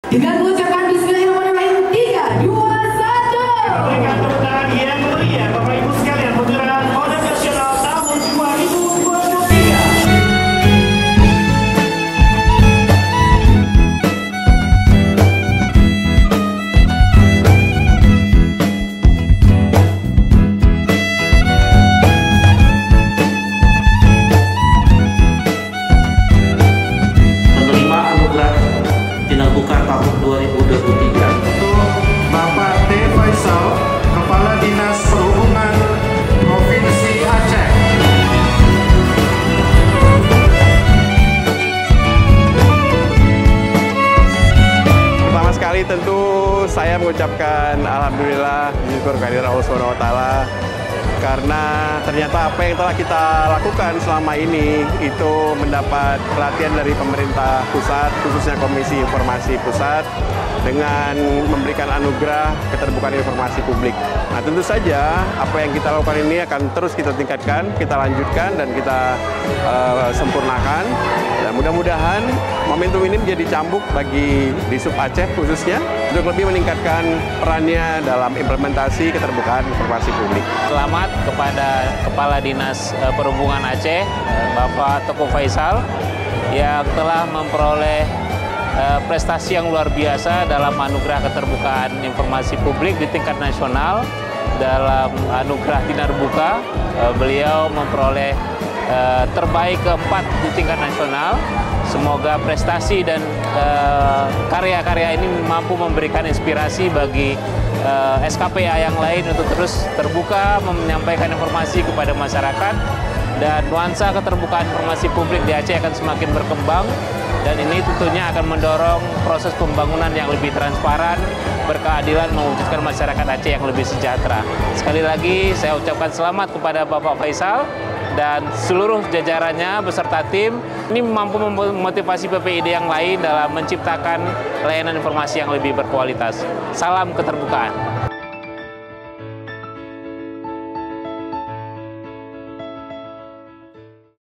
Dengan mengucapkan Bismillahirrahmanirrahim, 3, 2, 1. Berikan tepuk tangan yang meriah Bapak Ibu sekalian penyerahan Honor Nasional tahun 2023. Penerima anugerah Tinarbuka tahun 2023. Bapak T. Faisal, Kepala Dinas Perhubungan Provinsi Aceh. Pertama sekali tentu saya mengucapkan alhamdulillah syukur kehadirat Allah Subhanahu wa taala karena ternyata apa yang telah kita lakukan selama ini itu mendapat perhatian dari pemerintah pusat, khususnya Komisi Informasi Pusat, dengan memberikan anugerah keterbukaan informasi publik. Nah, tentu saja apa yang kita lakukan ini akan terus kita tingkatkan, kita lanjutkan, dan kita sempurnakan. Dan mudah-mudahan momentum ini menjadi cambuk bagi Disub Aceh khususnya untuk lebih meningkatkan perannya dalam implementasi keterbukaan informasi publik. Selamat kepada Kepala Dinas Perhubungan Aceh, Bapak Toko Faisal, yang telah memperoleh prestasi yang luar biasa dalam anugerah keterbukaan informasi publik di tingkat nasional. Dalam anugerah Tinarbuka, beliau memperoleh terbaik keempat di tingkat nasional. Semoga prestasi dan karya-karya ini mampu memberikan inspirasi bagi SKPA yang lain untuk terus terbuka menyampaikan informasi kepada masyarakat, dan nuansa keterbukaan informasi publik di Aceh akan semakin berkembang, dan ini tentunya akan mendorong proses pembangunan yang lebih transparan, berkeadilan, mewujudkan masyarakat Aceh yang lebih sejahtera. Sekali lagi saya ucapkan selamat kepada Bapak Faisal dan seluruh jajarannya beserta tim. Ini mampu memotivasi PPID yang lain dalam menciptakan layanan informasi yang lebih berkualitas. Salam keterbukaan.